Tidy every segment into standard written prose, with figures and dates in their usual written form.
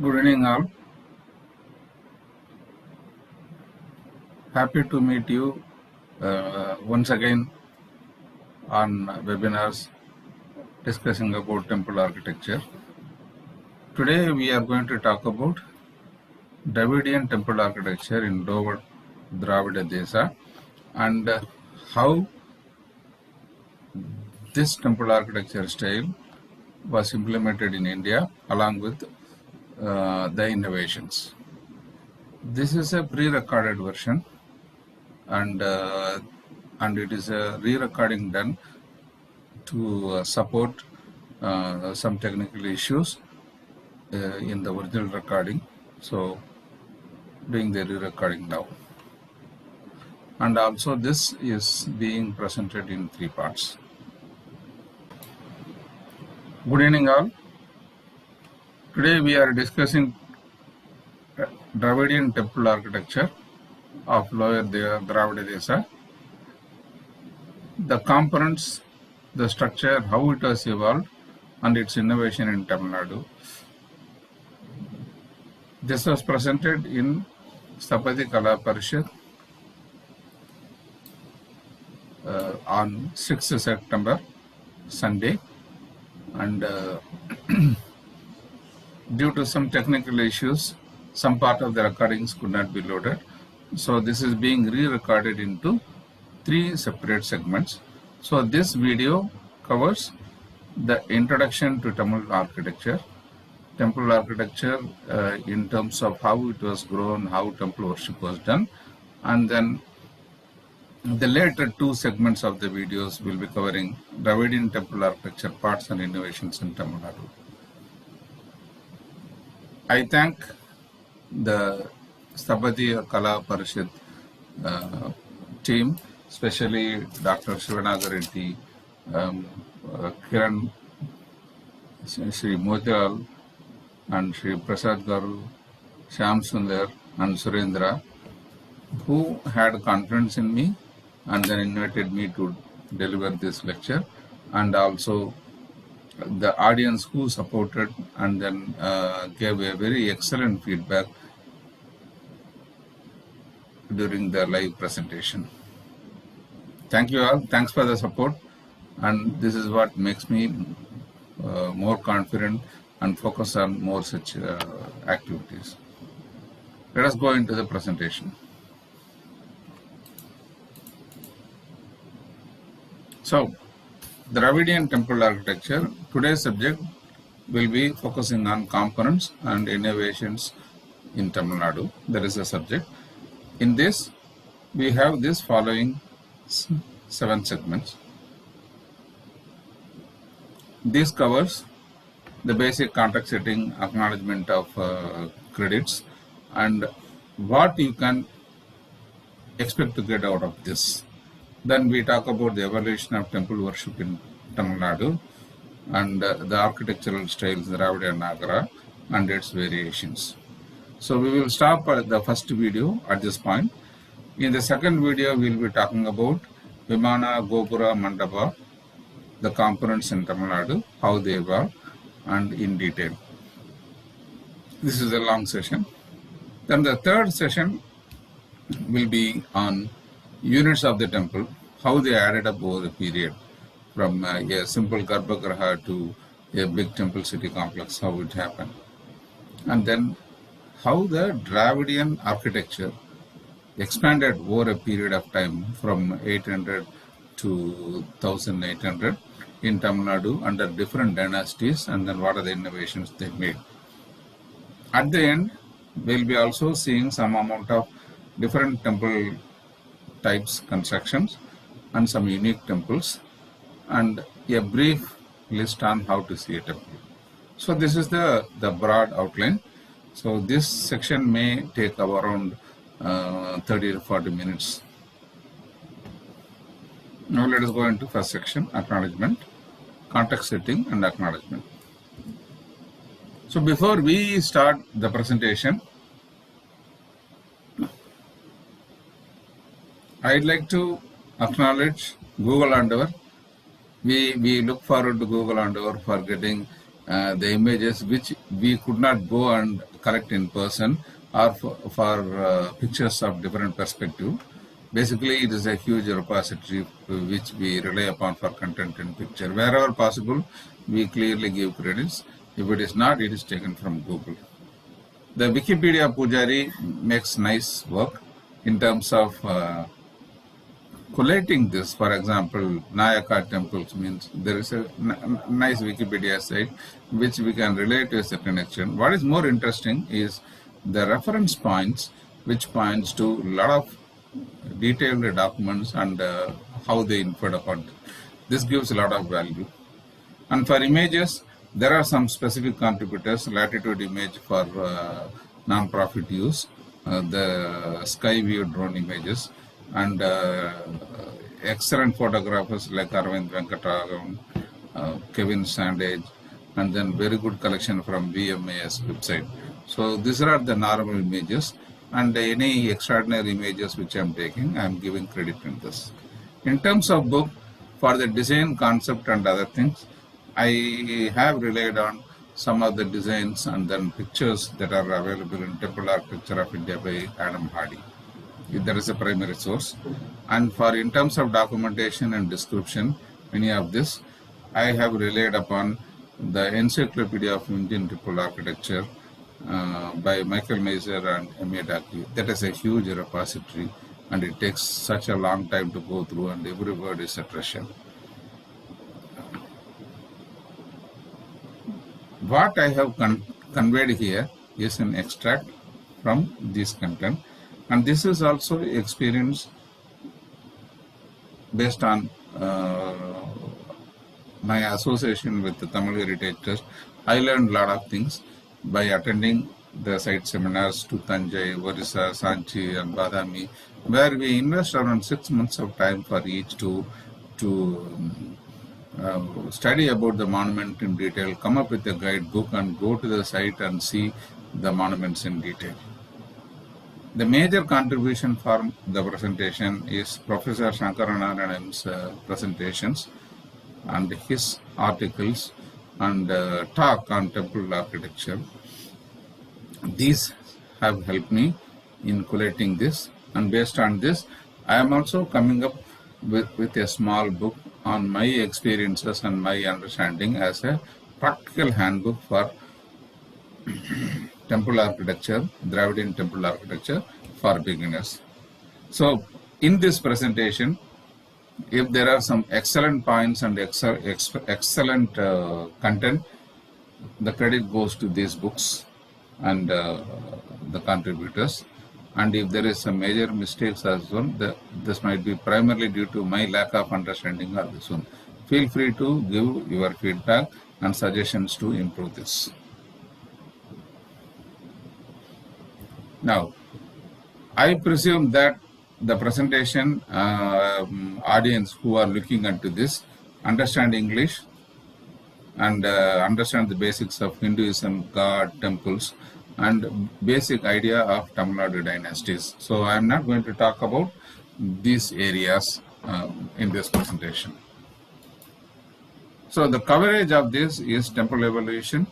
Good evening, all. Happy to meet you once again on webinars discussing about temple architecture. Today, we are going to talk about Dravidian temple architecture in Lower Dravida Desa and how this temple architecture style was implemented in India along with the innovations. This is a pre-recorded version, and it is a re-recording done to support some technical issues in the original recording. So doing the re-recording now. And also this is being presented in 3 parts. Good evening, all. Today we are discussing Dravidian temple architecture of Lower Dravida Desa. The components, the structure, how it has evolved, and its innovation in Tamil Nadu. This was presented in Sthapati Kala Parishad on 6th September, Sunday, and due to some technical issues, some part of the recordings could not be loaded. So this is being re-recorded into 3 separate segments. So this video covers the introduction to Tamil architecture, temple architecture in terms of how it was grown, how temple worship was done, and then the later 2 segments of the videos will be covering Dravidian temple architecture parts and innovations in Tamil Nadu. I thank the Sthapati Kala Parishad team, especially Dr. Shivanagar Reddy, Kiran, Sri Motilal, and Sri Prasad Garu, Shyam Sundar, and Surendra, who had confidence in me and then invited me to deliver this lecture, and also the audience who supported and then gave a very excellent feedback during the live presentation. Thank you all. Thanks for the support, and this is what makes me more confident and focus on more such activities. Let us go into the presentation. So, Dravidian temple architecture, today's subject will be focusing on components and innovations in Tamil Nadu. That is the subject. In this, we have this following 7 segments. This covers the basic context setting, acknowledgement of credits, and what you can expect to get out of this. Then we talk about the evolution of temple worship in Tamil Nadu and the architectural styles, Dravida and Nagara, and its variations. So we will stop at the first video at this point. In the second video, we will be talking about Vimana, Gopura, Mandapa, the components in Tamil Nadu, how they evolve, and in detail. This is a long session. Then the third session will be on units of the temple, how they added up over the period from a simple Garbhagriha to a big temple city complex, how it happened. And then how the Dravidian architecture expanded over a period of time from 800 to 1800 in Tamil Nadu under different dynasties, and then what are the innovations they made. At the end, we'll be also seeing some amount of different temple types, constructions, and some unique temples, and a brief list on how to see a temple. So this is the broad outline. So this section may take around 30 to 40 minutes. Now let us go into first section, acknowledgement, context setting and acknowledgement. So before we start the presentation, I'd like to acknowledge Google Endeavour. We look forward to Google Endeavour for getting the images which we could not go and collect in person, or for pictures of different perspective. Basically, it is a huge repository which we rely upon for content and picture. Wherever possible, we clearly give credits. If it is not, it is taken from Google. The Wikipedia Pujari makes nice work in terms of collating this. For example, Nayaka temples means there is a nice Wikipedia site which we can relate to a certain extent. What is more interesting is the reference points, which points to a lot of detailed documents and how they inferred upon it. This gives a lot of value. And for images, there are some specific contributors. Latitude image for non-profit use, the Skyview drone images, and excellent photographers like Arvind Venkataragam, Kevin Sandage, and then very good collection from VMAS website. So these are the normal images, and any extraordinary images which I am taking, I am giving credit in this. In terms of book, for the design concept and other things, I have relied on some of the designs and then pictures that are available in Temple Architecture of India by Adam Hardy. That is a primary source. And for in terms of documentation and description, many of this, I have relied upon the Encyclopedia of Indian Temple Architecture by Michael Mazur and M.A. Daki. That is a huge repository, and it takes such a long time to go through, and every word is a treasure. What I have conveyed here is an extract from this content, and this is also experience based on my association with the Tamil Heritage Trust. I learned a lot of things by attending the site seminars to Tanjai, Orissa, Sanchi and Badami, where we invest around 6 months of time for each to study about the monument in detail, come up with a guidebook and go to the site and see the monuments in detail. The major contribution for the presentation is Professor Shankaranarayan's presentations and his articles and talk on temple architecture. These have helped me in collating this, and based on this, I am also coming up with a small book on my experiences and my understanding as a practical handbook for temple architecture, Dravidian temple architecture for beginners. So in this presentation, if there are some excellent points and excellent content, the credit goes to these books and the contributors. And if there is some major mistakes as well, this might be primarily due to my lack of understanding of this one. Feel free to give your feedback and suggestions to improve this. Now, I presume that the presentation audience who are looking into this understand English and understand the basics of Hinduism, God, temples, and basic idea of Tamil Nadu dynasties. So I am not going to talk about these areas in this presentation. So the coverage of this is temple evolution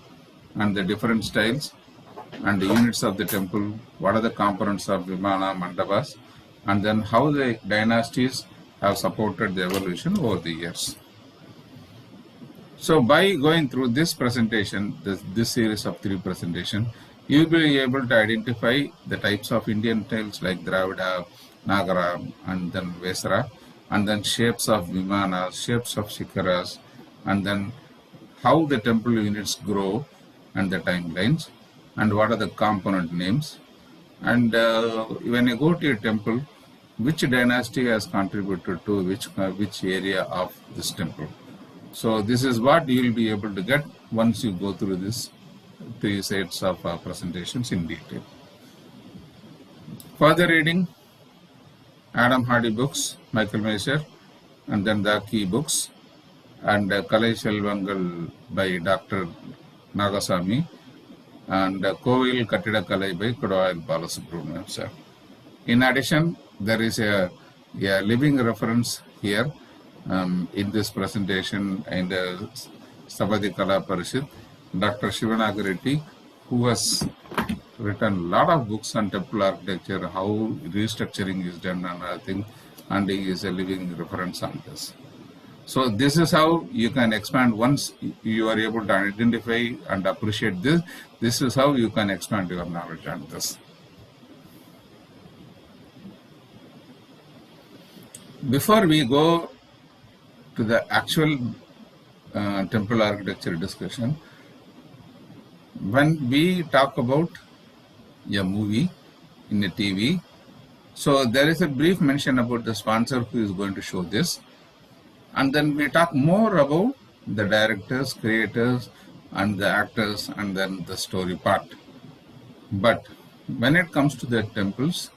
and the different styles and the units of the temple, what are the components of Vimana, Mandavas, and then how the dynasties have supported the evolution over the years. So by going through this presentation, this series of 3 presentations, you will be able to identify the types of Indian tiles like Dravida, Nagara, and then Vesara, and then shapes of Vimanas, shapes of Shikaras, and then how the temple units grow and the timelines, and what are the component names. And when you go to a temple, which dynasty has contributed to which area of this temple. So this is what you will be able to get once you go through this 3 sets of presentations in detail. Further reading, Adam Hardy books, Michael Mazur, and then the key books, and Kalai Selvangal by Dr. Nagasamy, and Kovil Kattida Kalai by Kodavayil Balasubramanian sir. In addition, there is a living reference here in this presentation in the Sabadi Kala Parishad, Dr. Shivanagareddy, who has written a lot of books on temple architecture, how restructuring is done and other things, and he is a living reference on this. So this is how you can expand. Once you are able to identify and appreciate this, this is how you can expand your knowledge on this. Before we go to the actual temple architecture discussion, when we talk about a movie in a TV, so there is a brief mention about the sponsor who is going to show this, and then we talk more about the directors, creators, and the actors, and then the story part. But when it comes to the temples,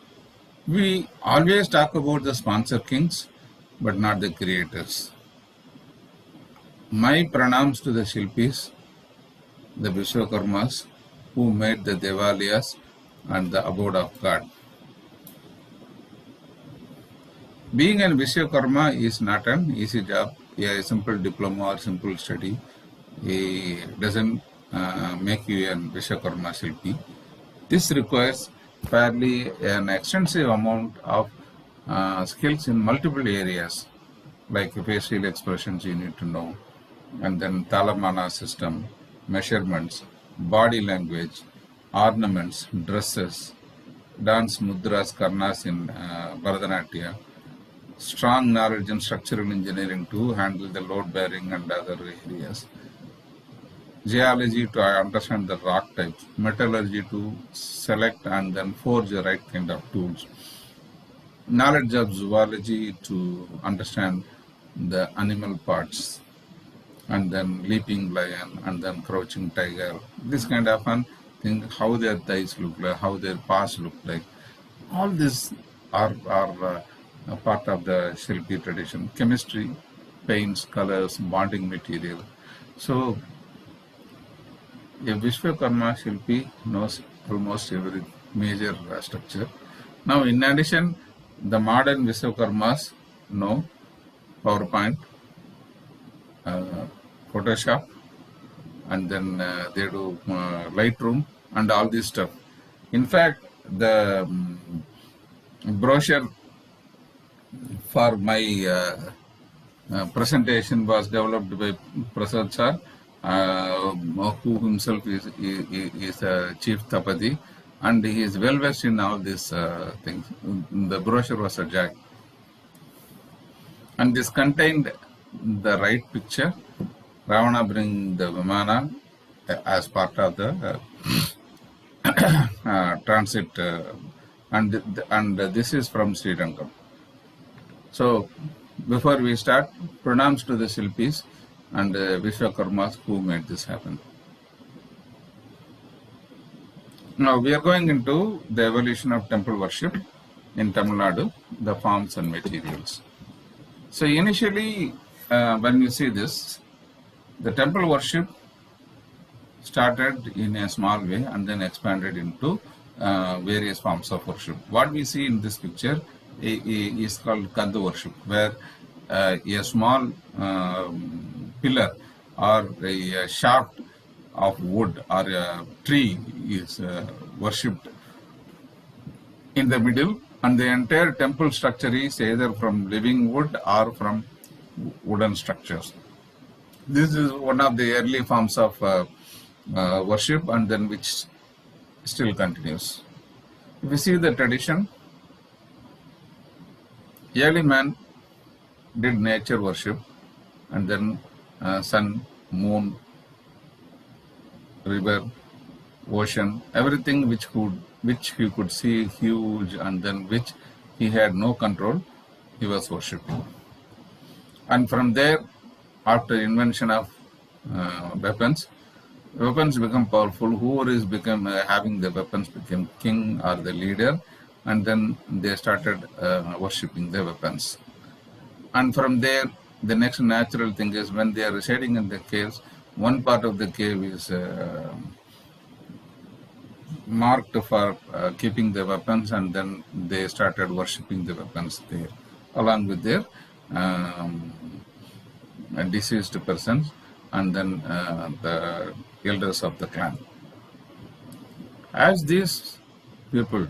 we always talk about the sponsor kings, but not the creators. My pranams to the Shilpis, the Vishwakarmas, who made the Devalayas and the abode of God. Being a Vishwakarma is not an easy job, a simple diploma or simple study. It doesn't make you a Vishwakarma Shilpi. This requires fairly an extensive amount of skills in multiple areas, like facial expressions you need to know, and then Talamana system, measurements, body language, ornaments, dresses, dance mudras, karnas in Bharatanatyam, strong knowledge in structural engineering to handle the load bearing and other areas, geology to understand the rock types, metallurgy to select and then forge the right kind of tools, knowledge of zoology to understand the animal parts, and then leaping lion and then crouching tiger, this kind of fun thing, how their thighs look like, how their paws look like. All these are a part of the Shilpi tradition. Chemistry, paints, colors, bonding material. So a Vishwakarma Shilpi knows almost every major structure. Now in addition, the modern Vishwakarmas know PowerPoint, Photoshop, and then they do Lightroom and all this stuff. In fact, the brochure for my presentation was developed by Prasad sir, who himself is a chief Tapadi, and he is well versed in all these things. The brochure was a joy, and this contained the right picture. Ravana bring the Vimana as part of the transit, and this is from Srirangam. So before we start, pranams to the Shilpis and Vishwakarmas who made this happen. Now we are going into the evolution of temple worship in Tamil Nadu, the forms and materials. So initially, when you see this, the temple worship started in a small way and then expanded into various forms of worship. What we see in this picture is called Kandu worship, where a small pillar or a shaft of wood or a tree is worshipped in the middle, and the entire temple structure is either from living wood or from wooden structures. This is one of the early forms of worship, and then which still continues. If you see the tradition, early man did nature worship, and then sun, moon, river, ocean, everything which he could see huge and then which he had no control, he was worshipping. And from there, after invention of weapons become powerful. Whoever is having the weapons became king or the leader, and then they started worshipping the weapons. And from there, the next natural thing is when they are residing in the caves, one part of the cave is marked for keeping the weapons, and then they started worshipping the weapons there, along with their deceased persons. and then the elders of the clan. As these people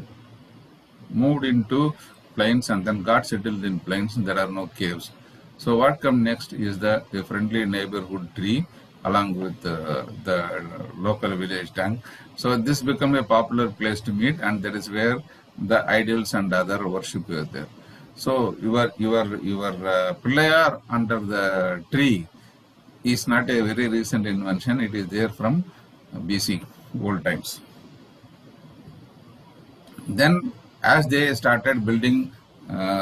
moved into plains and then got settled in plains, there are no caves. So what comes next is the friendly neighborhood tree along with the local village tank. So this became a popular place to meet, and that is where the idols and other worship were there. So your Pillayar under the tree is not a very recent invention. It is there from BC, old times. Then as they started building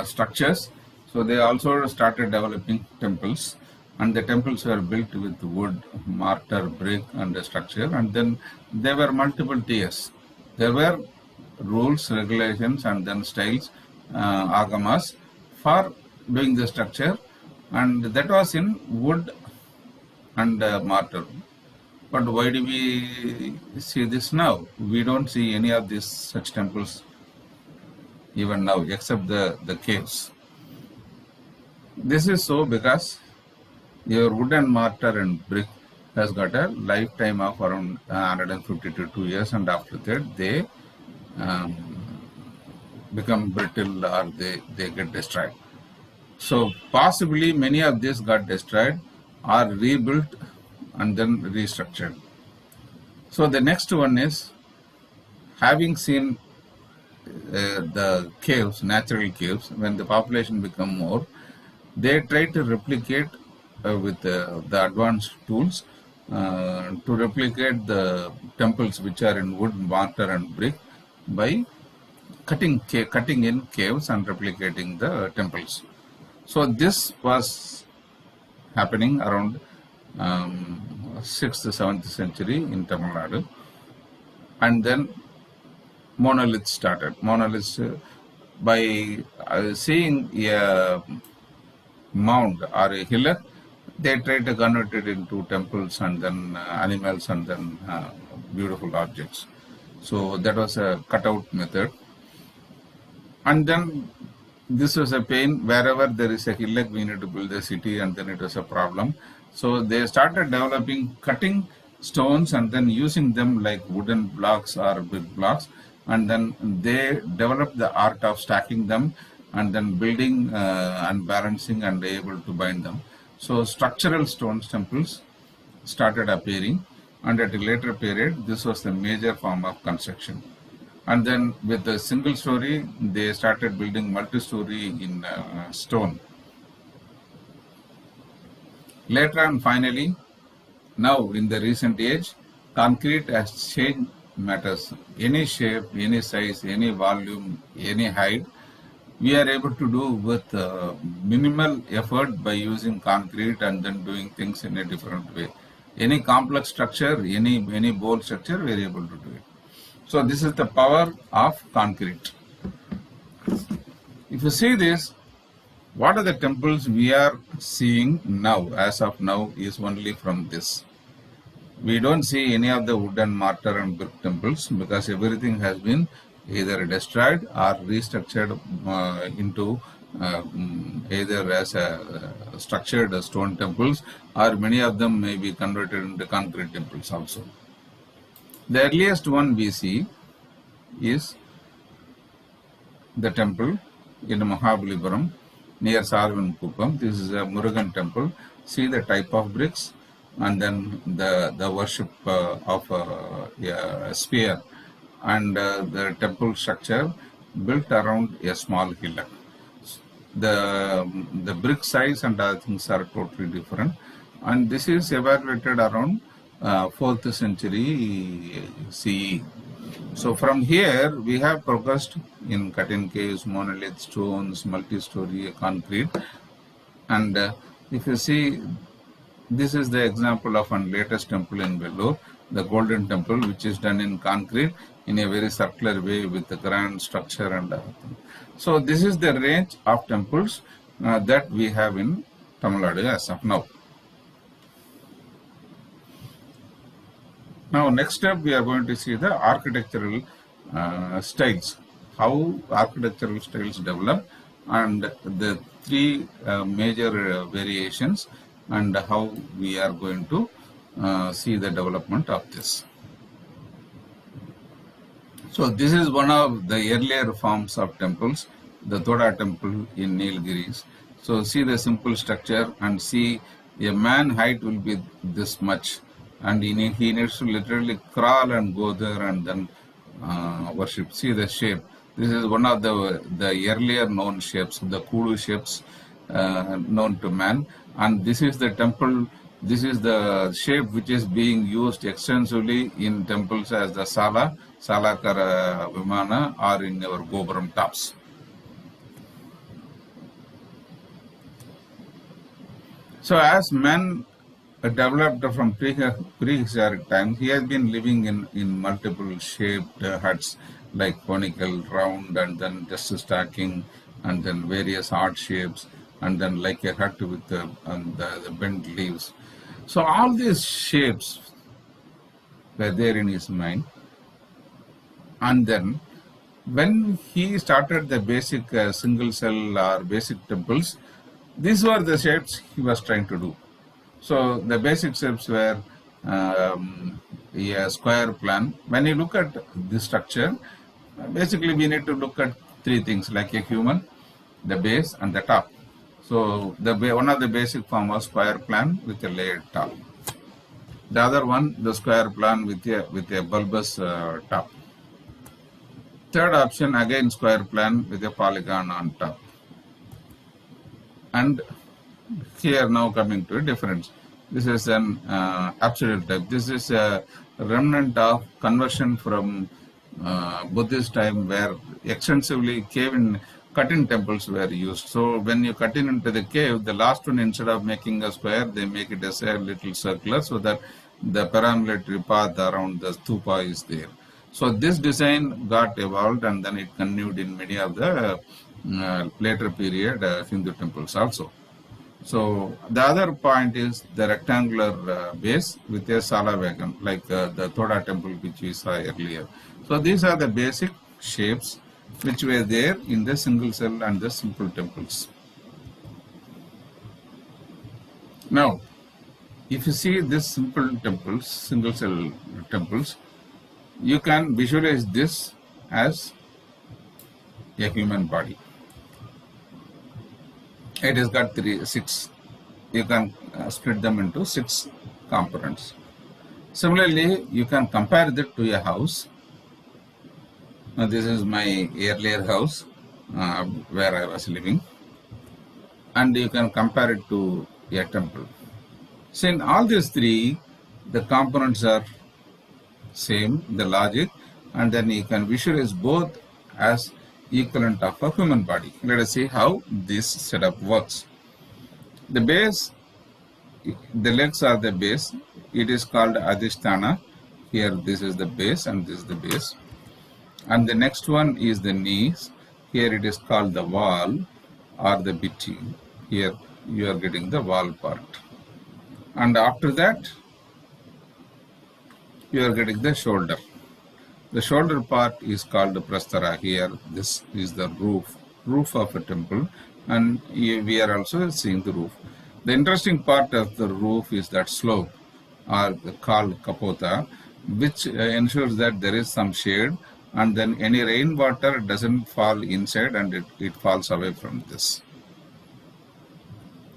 structures, so they also started developing temples, and the temples were built with wood, mortar, brick, and the structure, and then there were multiple tiers. There were rules, regulations, and then styles, agamas for doing the structure, and that was in wood and mortar. But why do we see this now? We don't see any of these such temples even now, except the caves. This is so because your wood and mortar and brick has got a lifetime of around 150 to 2 years, and after that they become brittle or they get destroyed. So possibly many of these got destroyed or rebuilt and then restructured. So the next one is, having seen the caves, natural caves, when the population become more, they try to replicate with the advanced tools to replicate the temples which are in wood, mortar and brick by cutting in caves and replicating the temples. So this was happening around 6th to 7th century in Tamil Nadu, and then monoliths started. Monoliths by seeing a mound or a hillock, they tried to convert it into temples and then animals and then beautiful objects. So that was a cutout method. And then this was a pain. Wherever there is a hillock, we need to build a city, and then it was a problem. So they started developing cutting stones and then using them like wooden blocks or big blocks, and then they developed the art of stacking them and then building and balancing and able to bind them. So structural stone temples started appearing, and at a later period this was the major form of construction. And then with the single story, they started building multi-story in stone. Later on, finally, now in the recent age, concrete has changed matters. Any shape, any size, any volume, any height, we are able to do with minimal effort by using concrete and then doing things in a different way. Any complex structure, any bold structure, we are able to do it. So this is the power of concrete. If you see this, what are the temples we are seeing now, as of now, is only from this. We don't see any of the wood and mortar and brick temples because everything has been either destroyed or restructured into either as a structured stone temples, or many of them may be converted into concrete temples also. The earliest one we see is the temple in Mahabalipuram near Sarvankuppam. This is a Murugan temple. See the type of bricks, and then the worship of a spear, and the temple structure built around a small hillock. The brick size and other things are totally different, and this is evaluated around 4th century CE. So from here we have progressed in cut-in caves, monolith, stones, multi-story, concrete, and if you see, this is the example of one latest temple in Vellore, the Golden Temple, which is done in concrete in a very circular way with the grand structure and everything. So this is the range of temples that we have in Tamil Nadu as of now. Now next step we are going to see the architectural styles, how architectural styles develop, and the three major variations and how we are going to see the development of this. So this is one of the earlier forms of temples, the Toda temple in Nilgiris. So see the simple structure and see a man height will be this much, and he needs to literally crawl and go there and then worship. See the shape. This is one of the earlier known shapes, the Kudu shapes known to man, and this is the temple. This is the shape which is being used extensively in temples as the Sala, Salakara Vimana, or in our Gopuram tops. So as man developed from prehistoric times, he has been living in multiple shaped huts like conical, round, and then just stacking, and then various odd shapes, and then like a hut with the bent leaves. So all these shapes were there in his mind. And then when he started the basic single cell or basic temples, these were the shapes he was trying to do. So the basic shapes were a square plan. When you look at this structure, basically we need to look at three things like a human, the base, and the top. So one of the basic form was square plan with a layered top. The other one, the square plan with a bulbous top. Third option, again square plan with a polygon on top. And here now coming to a difference. This is an absolute type. This is a remnant of conversion from Buddhist time, where extensively cut-in temples were used. So when you cut in into the cave, the last one, instead of making a square, they make it as a little circular so that the perambulatory path around the stupa is there. So this design got evolved, and then it continued in many of the later period Hindu temples also. So the other point is the rectangular base with a salavagam, like the Toda temple which we saw earlier. So these are the basic shapes which were there in the single cell and the simple temples. Now, if you see this simple temples, single cell temples, you can visualize this as a human body. It has got six. You can split them into 6 components. Similarly, you can compare that to a house. Now, this is my earlier house where I was living, and you can compare it to a temple. So in all these 3, the components are same, the logic, and then you can visualize both as equivalent of a human body. Let us see how this setup works. The base, the legs are the base. It is called Adhisthana. Here this is the base and this is the base. And the next one is the knees. Here it is called the wall or the bitti. Here you are getting the wall part. And after that, you are getting the shoulder. The shoulder part is called the prastara. Here, this is the roof of a temple, and we are also seeing the roof. The interesting part of the roof is that slope, or called kapota, which ensures that there is some shade, and then any rainwater doesn't fall inside and it falls away from this.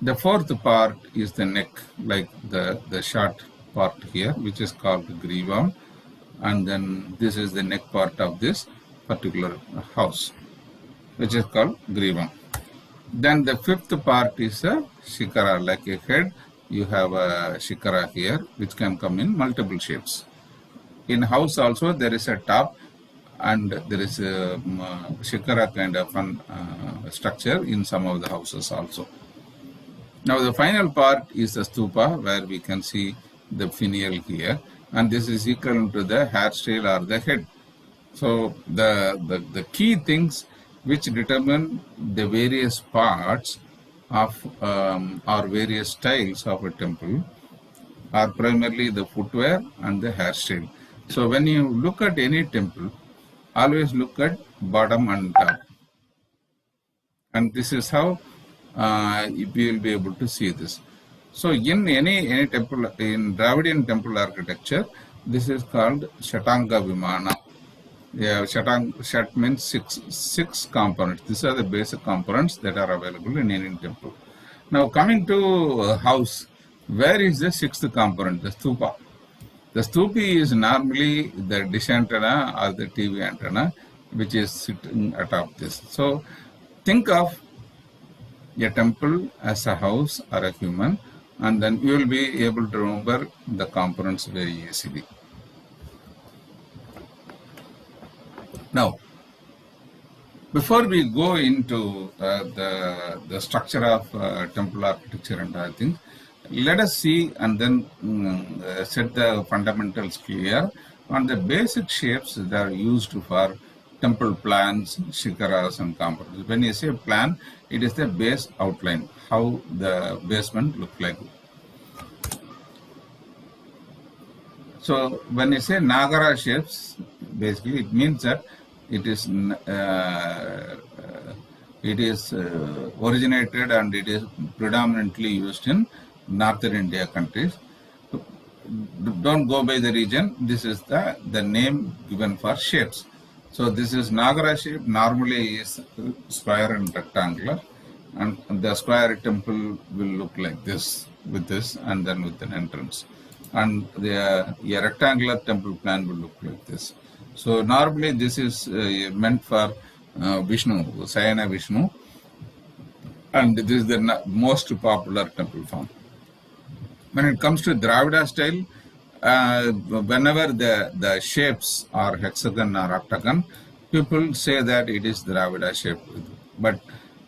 The fourth part is the neck, like the short part here, which is called grivam. And then this is the neck part of this particular house, which is called grivam. Then the fifth part is a shikara, like a head. You have a shikara here, which can come in multiple shapes. In house also there is a top, and there is a shikara kind of structure in some of the houses also. Now the final part is the stupa, where we can see the finial here, and this is equal to the hairstyle or the head. So the key things which determine the various parts of or various styles of a temple are primarily the footwear and the hairstyle. So when you look at any temple, always look at bottom and top, and this is how you will be able to see this. So in any temple, in Dravidian temple architecture, this is called Shatanga Vimana. Yeah, Shat means six components. These are the basic components that are available in any temple. Now coming to house, where is the sixth component? The stupa. The stupi is normally the dish antenna or the TV antenna, which is sitting atop this. So think of a temple as a house or a human, and then you will be able to remember the components very easily. Now, before we go into the structure of temple architecture and other things, let us see and then set the fundamentals clear on the basic shapes that are used for temple plans, shikaras and components. When you say plan, it is the base outline, how the basement look like. So when you say Nagara shapes, basically it means that it is originated and it is predominantly used in northern India countries. Don't go by the region. This is the name given for shapes. So this is Nagara shape. Normally is square and rectangular, and the square temple will look like this with this, and then with an entrance. And a rectangular temple plan will look like this. So normally this is meant for Vishnu, Sayana Vishnu, and this is the most popular temple form. When it comes to Dravida style, whenever the shapes are hexagon or octagon, people say that it is Dravida shape. But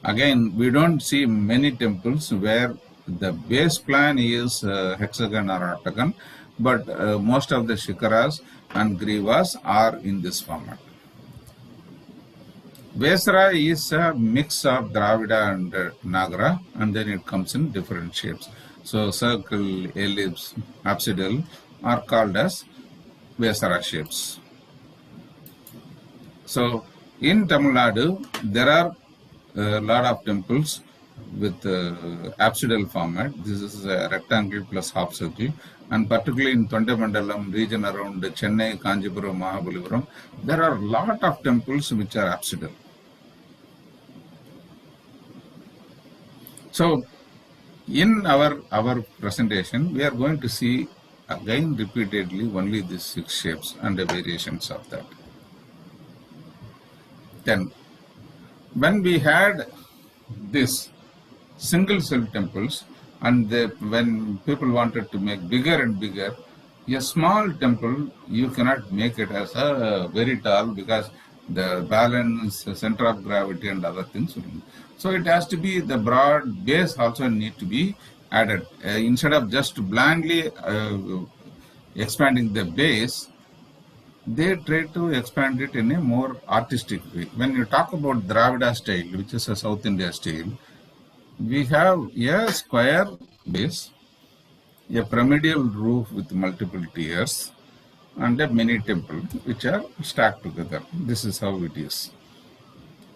again, we don't see many temples where the base plan is hexagon or octagon, but most of the shikaras and grivas are in this format. Vesara is a mix of Dravida and Nagara, and then it comes in different shapes. So circle, ellipse, apsidal are called as Vesara shapes. So in Tamil Nadu, there are a lot of temples with apsidal format. This is a rectangle plus half circle, and particularly in Tondamandalam region around Chennai, Kanjipuram, Mahabalipuram, there are a lot of temples which are apsidal. So in our presentation, we are going to see again repeatedly only these 6 shapes and the variations of that. Then, when we had this single cell temples, and when people wanted to make bigger and bigger, a small temple, you cannot make it as a very tall because the balance, center of gravity and other things. So it has to be the broad base also need to be added. Instead of just blindly expanding the base, they try to expand it in a more artistic way. When you talk about Dravida style, which is a South India style, we have a square base, a pyramidal roof with multiple tiers, and a mini temple which are stacked together. This is how it is.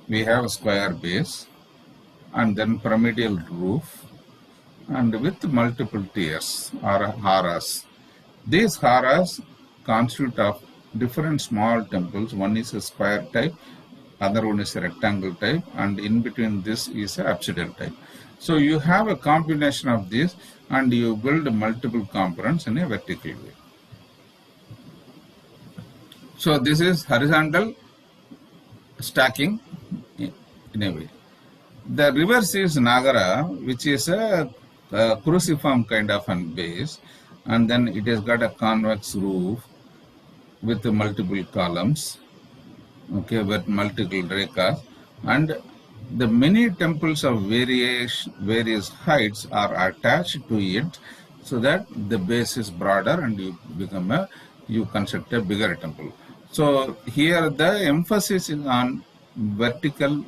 We have a square base and then pyramidal roof and with multiple tiers or haras. These haras constitute of different small temples. One is a square type, other one is a rectangle type, and in between this is a apsidal type. So you have a combination of this and you build multiple components in a vertical way. So this is horizontal stacking in a way. The reverse is Nagara, which is a cruciform kind of a base, and then it has got a convex roof with multiple columns, okay, with multiple rekas, and the many temples of various heights are attached to it, so that the base is broader and you construct a bigger temple. So here the emphasis is on vertical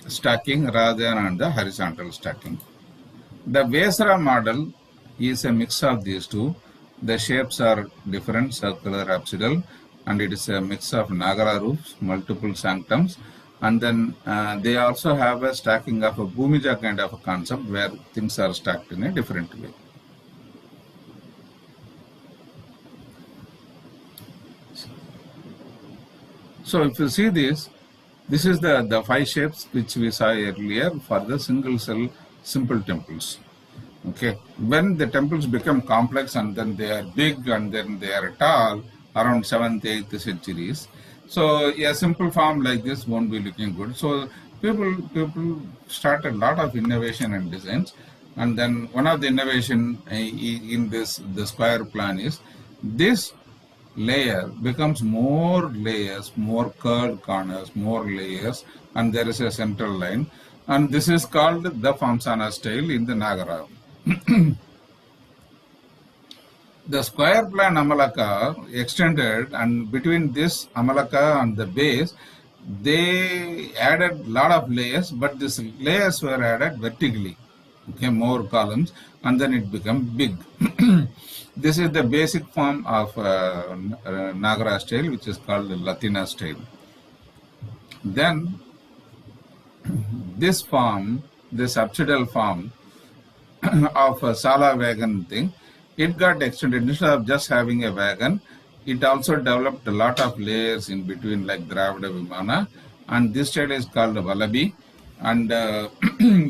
stacking rather than on the horizontal stacking. The Vesara model is a mix of these two. The shapes are different, circular, apsidal, and it is a mix of Nagara roofs, multiple sanctums, And then they also have a stacking of a Bhumija kind of a concept where things are stacked in a different way. So if you see this is the five shapes which we saw earlier for the single cell simple temples. Okay, when the temples become complex and then they are big and then they are tall, around 7th, 8th centuries. So a simple form like this won't be looking good. So people started a lot of innovation and designs. And then one of the innovation in the square plan is this layer becomes more layers, more curved corners, more layers, and there is a central line. And this is called the Vamsana style in the Nagara. The square plan Amalaka extended, and between this Amalaka and the base, they added lot of layers, but these layers were added vertically. Okay, more columns, and then it became big. This is the basic form of Nagara style, which is called the Latina style. Then this form, this absidal form of a Sala wagon thing, it got extended. Instead of just having a wagon, it also developed a lot of layers in between, like Dravida Vimana, and this style is called Vallabhi, and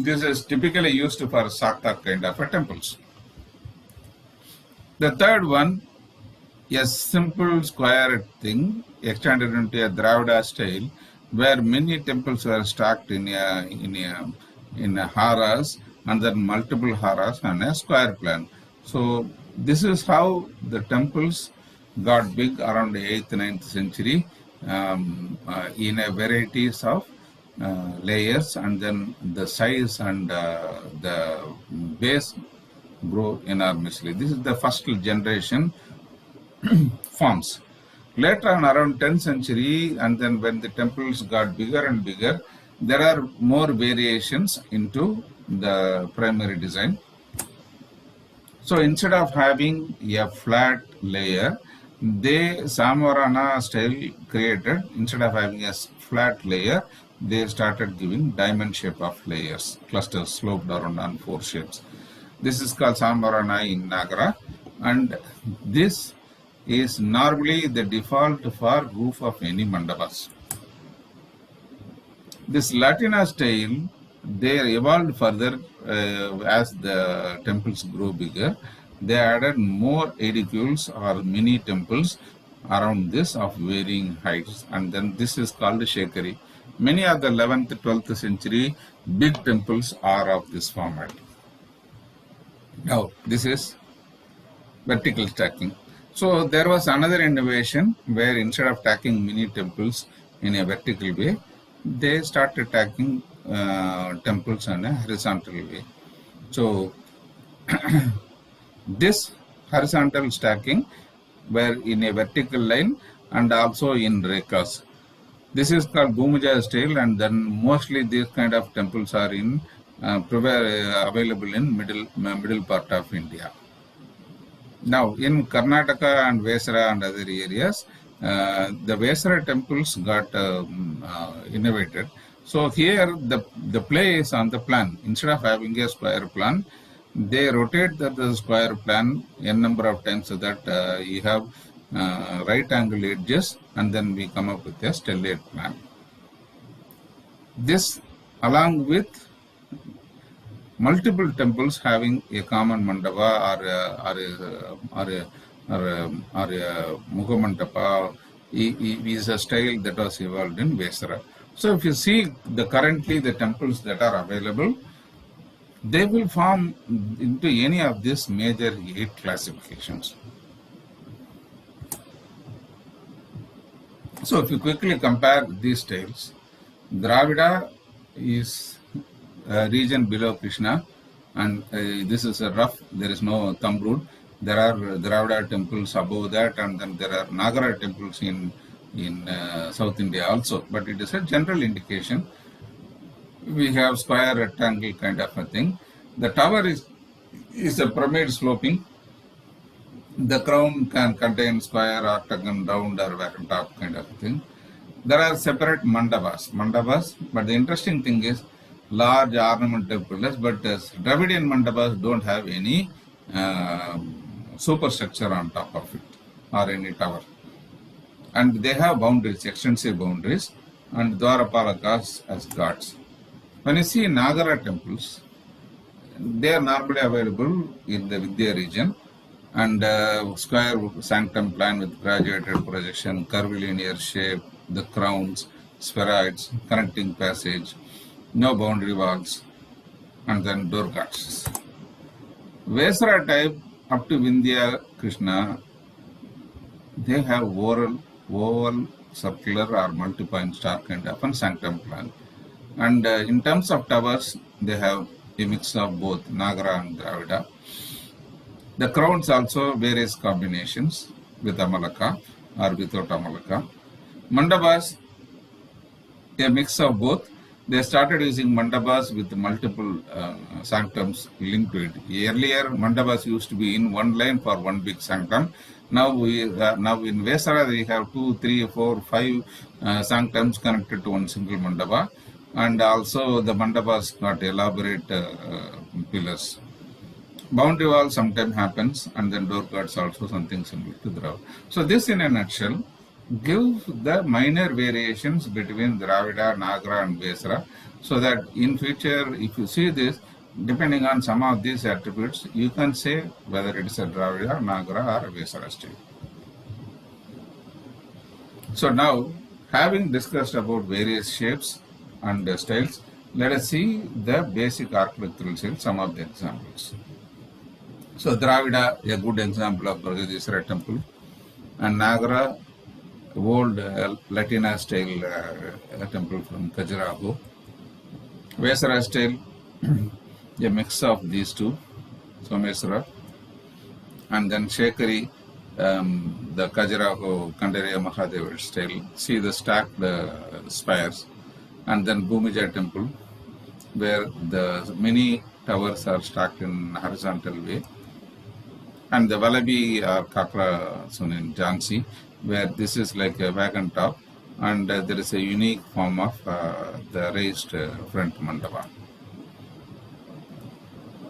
this is typically used for Sakta kind of temples. The third one, a simple square thing extended into a Dravida style, where many temples were stacked in haras, and then multiple haras on a square plan. So this is how the temples got big around the 8th, 9th century in a varieties of layers, and then the size and the base grow enormously. This is the first generation forms. Later on, around 10th century, and then when the temples got bigger and bigger, there are more variations into the primary design. So instead of having a flat layer, they Samvarana style created. Instead of having a flat layer, they started giving diamond shape of layers, clusters sloped around on 4 shapes. This is called Samvarana in Nagara, and this is normally the default for roof of any mandabas. This Latina style, they evolved further as the temples grew bigger. They added more edifices or mini temples around this of varying heights, and then this is called Shekari. Many of the 11th, 12th century big temples are of this format. Now, this is vertical stacking. So there was another innovation where instead of stacking mini temples in a vertical way, they started stacking temples in a horizontal way. So this horizontal stacking were in a vertical line and also in rekas. This is called Bhumija style, and then mostly these kind of temples are in available in middle part of India. Now in Karnataka and Vesara and other areas, the Vesara temples got innovated. So here the play is on the plan. Instead of having a square plan, they rotate the square plan n number of times so that you have right angle edges, and then we come up with a stellate plan. This along with multiple temples having a common mandapa or a Mukhamandapa is a style that was evolved in Vesara. So if you see currently the temples that are available, they will form into any of these major 8 classifications. So if you quickly compare these styles, Dravida is a region below Krishna, and this is a rough, there is no thumb rule. There are Dravida temples above that, and then there are Nagara temples in South India also, but it is a general indication. We have square rectangle kind of a thing. The tower is a pyramid sloping. The crown can contain square, octagon, round, or top kind of thing. There are separate mandabas, but the interesting thing is large ornamental pillars, but Dravidian mandabas don't have any superstructure on top of it or any tower. And they have boundaries, extensive boundaries, and Dwarapalakas as gods. When you see Nagara temples, they are normally available in the Vidya region, and square sanctum plan with graduated projection, curvilinear shape, the crowns, spheroids, connecting passage, no boundary walls, and then door guards. Vesara type up to Vindhya Krishna, they have oval, circular or multi-point star kind of a sanctum plan. And in terms of towers, they have a mix of both Nagara and Dravida. The crowns also various combinations with Amalaka or without Amalaka. Mandabas, a mix of both. They started using mandabas with multiple sanctums linked to it. Earlier, mandabas used to be in one line for one big sanctum. Now in Vesara, we have 2, 3, 4, 5 sanctums connected to one single mandaba. And also the mandabas got elaborate pillars. Boundary wall sometimes happens, and then door guards also something similar to Dravida. So this in a nutshell gives the minor variations between Dravida, Nagara and Vesara, so that in future if you see this, depending on some of these attributes, you can say whether it is a Dravida, Nagara or Vesara style. So now, having discussed about various shapes and styles, let us see the basic architectural styles, some of the examples. So Dravida, a good example of Bragadiswara temple, and Nagara, old Latina style temple from Khajuraho. Vesara style, a mix of these two, Someswara, and then Shekari, the Khajuraho Kandareya Mahadeva style. See the stacked spires, and then Bhumija temple, where the many towers are stacked in horizontal way, and the Vallabhi or Kakra in Jhansi, where this is like a wagon top, and there is a unique form of the raised front mandapa.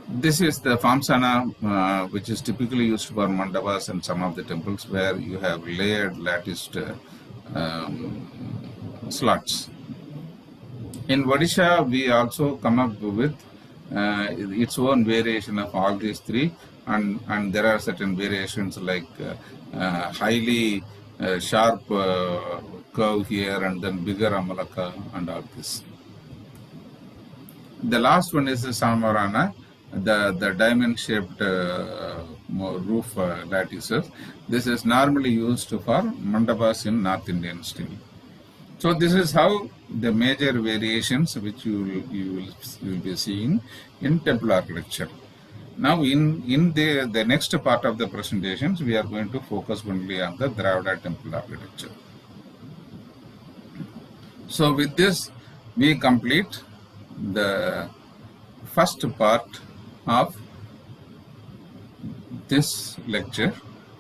This is the Famsana, which is typically used for mandavas and some of the temples, where you have layered latticed slots. In Odisha, we also come up with its own variation of all these three, and there are certain variations like highly sharp curve here, and then bigger Amalaka and all this. The last one is the Samarana, the diamond-shaped roof lattices. This is normally used for mandabas in North Indian style. So this is how the major variations which you will be seeing in temple architecture. Now in the next part of the presentations, we are going to focus only on the Dravida temple architecture. So with this, we complete the first part of this lecture,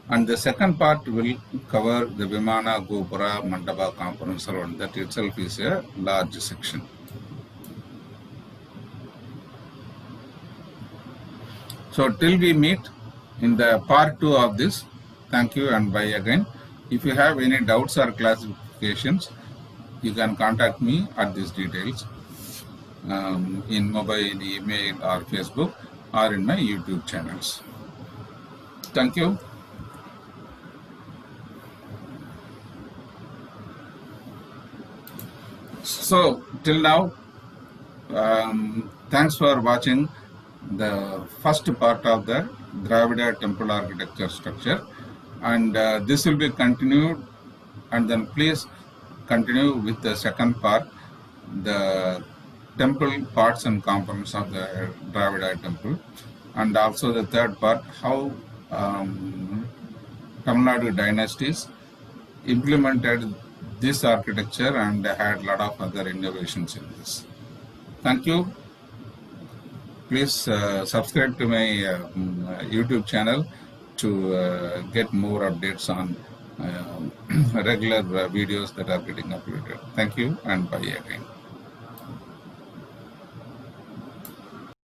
and the second part will cover the Vimana, Gopura, Mandapa components around. That itself is a large section. So till we meet in the part 2 of this, thank you and bye again. If you have any doubts or classifications, you can contact me at these details in mobile, email or Facebook, or in my YouTube channels. Thank you. So till now, thanks for watching the first part of the Dravida temple architecture structure, and this will be continued, and then please continue with the second part, the temple parts and components of the Dravida temple, and also the third part, how Tamil Nadu dynasties implemented this architecture and had a lot of other innovations in this. Thank you. Please subscribe to my YouTube channel to get more updates on regular videos that are getting uploaded. Thank you and bye again.